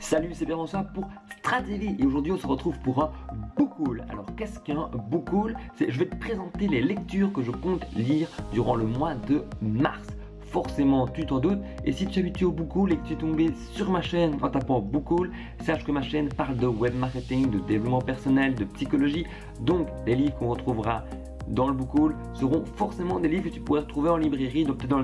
Salut, c'est Pierre-François pour Stratégie et aujourd'hui on se retrouve pour un book haul. Alors qu'est-ce qu'un book haul? Je vais te présenter les lectures que je compte lire durant le mois de mars. Forcément tu t'en doutes, et si tu es habitué au book haul et que tu es tombé sur ma chaîne en tapant book haul, sache que ma chaîne parle de web marketing, de développement personnel, de psychologie. Donc les livres qu'on retrouvera dans le book haul seront forcément des livres que tu pourrais retrouver en librairie, donc peut-être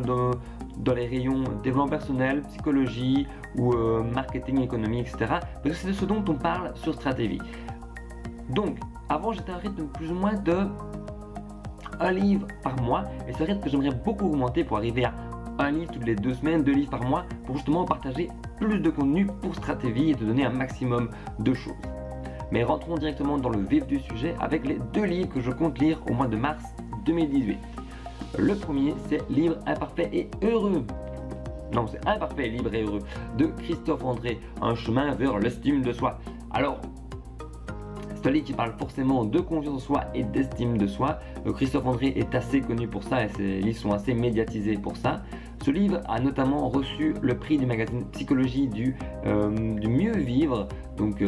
dans les rayons développement personnel, psychologie ou marketing, économie, etc. Parce que c'est de ce dont on parle sur Stratégie. Donc, avant j'étais à un rythme plus ou moins de un livre par mois, et c'est un rythme que j'aimerais beaucoup augmenter pour arriver à un livre toutes les 2 semaines, 2 livres par mois, pour justement partager plus de contenu pour Stratégie et te donner un maximum de choses. Mais rentrons directement dans le vif du sujet avec les 2 livres que je compte lire au mois de mars 2018. Le premier, c'est Libre, imparfait et heureux. Non, c'est Imparfait, libre et heureux de Christophe André, un chemin vers l'estime de soi. Alors, c'est un livre qui parle forcément de confiance en soi et d'estime de soi. Christophe André est assez connu pour ça et ses livres sont assez médiatisés pour ça. Ce livre a notamment reçu le prix du magazine Psychologie du mieux vivre. Donc,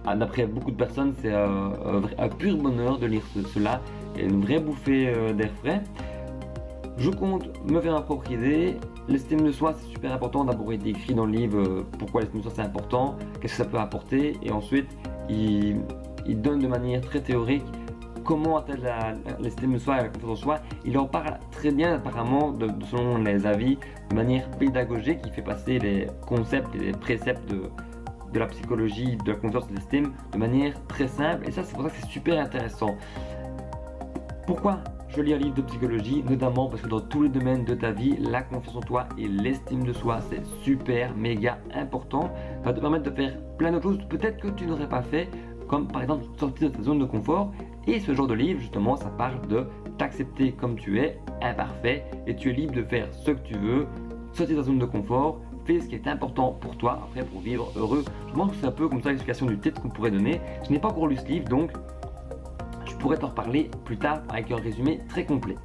d'après beaucoup de personnes, c'est un pur bonheur de lire cela et une vraie bouffée d'air frais. Je compte me faire ma propre idée. L'estime de soi, c'est super important. D'abord, il est écrit dans le livre pourquoi l'estime de soi c'est important, qu'est-ce que ça peut apporter, et ensuite il donne de manière très théorique comment atteindre l'estime de soi et la confiance en soi. Il en parle très bien apparemment, selon les avis, de manière pédagogique. Il fait passer les concepts et les préceptes de la psychologie, de la confiance et de l'estime de manière très simple, et ça c'est pour ça que c'est super intéressant. Pourquoi je lis un livre de psychologie? Notamment parce que dans tous les domaines de ta vie, la confiance en toi et l'estime de soi, c'est super méga important. Ça va te permettre de faire plein d'autres choses peut-être que tu n'aurais pas fait, comme par exemple sortir de ta zone de confort. Et ce genre de livre, justement, ça parle de t'accepter comme tu es, imparfait, et tu es libre de faire ce que tu veux, sortir de ta zone de confort, fais ce qui est important pour toi, après pour vivre heureux. Je pense que c'est un peu comme ça l'explication du titre qu'on pourrait donner. Je n'ai pas encore lu ce livre, donc je pourrais t'en reparler plus tard avec un résumé très complet.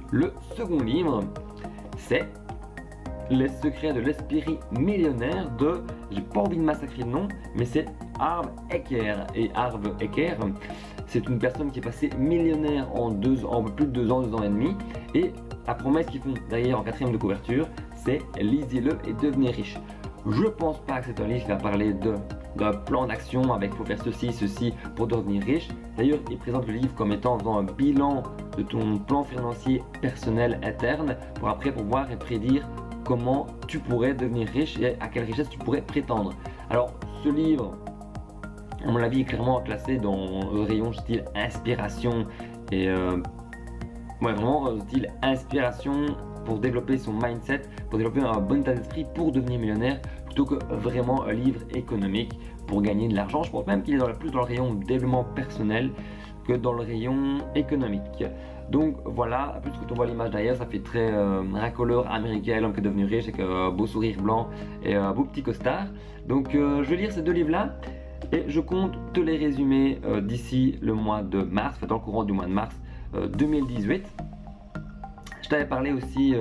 Le second livre, c'est Les secrets de l'esprit millionnaire de, j'ai pas envie de massacrer le nom, mais c'est Harv Eker. Et Harv Eker, c'est une personne qui est passée millionnaire en plus de 2 ans, 2 ans et demi. Et la promesse qu'ils font derrière en 4e de couverture, c'est lisez-le et devenez riche. Je pense pas que c'est un livre qui va parler d'un plan d'action avec faut faire ceci pour devenir riche. D'ailleurs, il présente le livre comme étant un bilan de ton plan financier personnel interne pour après pouvoir prédire comment tu pourrais devenir riche et à quelle richesse tu pourrais prétendre. Alors, ce livre, à mon avis, est clairement classé dans le rayon style inspiration et vraiment style inspiration pour développer son mindset, pour développer un bon état d'esprit pour devenir millionnaire, plutôt que vraiment un livre économique pour gagner de l'argent. Je pense même qu'il est plus dans le rayon développement personnel que dans le rayon économique. Donc voilà, plus que tu vois l'image derrière, ça fait très racoleur américain, l'homme qui est devenu riche avec un beau sourire blanc et un beau petit costard. Donc je vais lire ces 2 livres-là et je compte te les résumer d'ici le mois de mars, dans le courant du mois de mars 2018. Je t'avais parlé aussi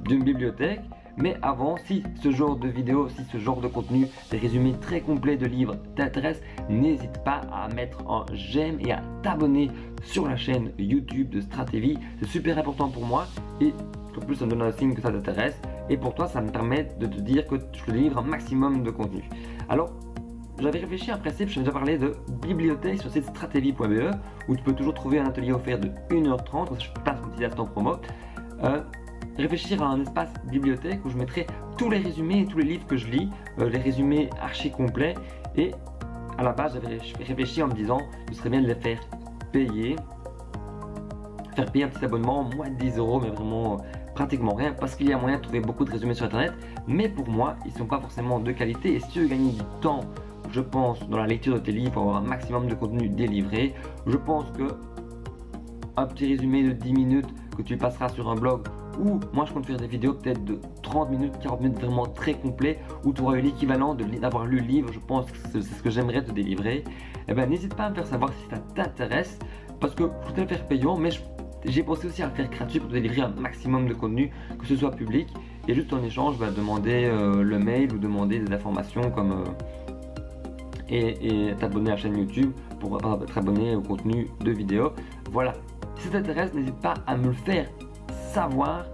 d'une bibliothèque, mais avant, si ce genre de vidéo, si ce genre de contenu, des résumés très complets de livres t'intéressent, n'hésite pas à mettre un j'aime et à t'abonner sur la chaîne YouTube de Stratégie. C'est super important pour moi et en plus ça me donne un signe que ça t'intéresse, et pour toi ça me permet de te dire que je te livre un maximum de contenu. Alors, j'avais réfléchi à un principe, je t'ai déjà parlé de bibliothèque sur le site stratégie.be où tu peux toujours trouver un atelier offert de 1h30, je passe mon petit instant promo. Réfléchir à un espace bibliothèque où je mettrai tous les résumés et tous les livres que je lis, les résumés archi complets, et à la base j'avais réfléchi en me disant ce serait bien de les faire payer un petit abonnement, moins de 10 €, mais vraiment pratiquement rien, parce qu'il y a moyen de trouver beaucoup de résumés sur internet, mais pour moi ils ne sont pas forcément de qualité, et si tu veux gagner du temps, je pense, dans la lecture de tes livres, pour avoir un maximum de contenu délivré, je pense que un petit résumé de 10 minutes que tu passeras sur un blog, ou moi je compte faire des vidéos peut-être de 30 minutes, 40 minutes vraiment très complet, où tu auras eu l'équivalent d'avoir lu le livre. Je pense que c'est ce que j'aimerais te délivrer. Eh ben n'hésite pas à me faire savoir si ça t'intéresse, parce que je voudrais le faire payant, mais j'ai pensé aussi à le faire gratuit pour te délivrer un maximum de contenu, que ce soit public. et juste en échange demander le mail ou demander des informations comme et t'abonner à la chaîne YouTube pour être abonné au contenu de vidéo. Voilà, si ça t'intéresse, n'hésite pas à me le faire savoir.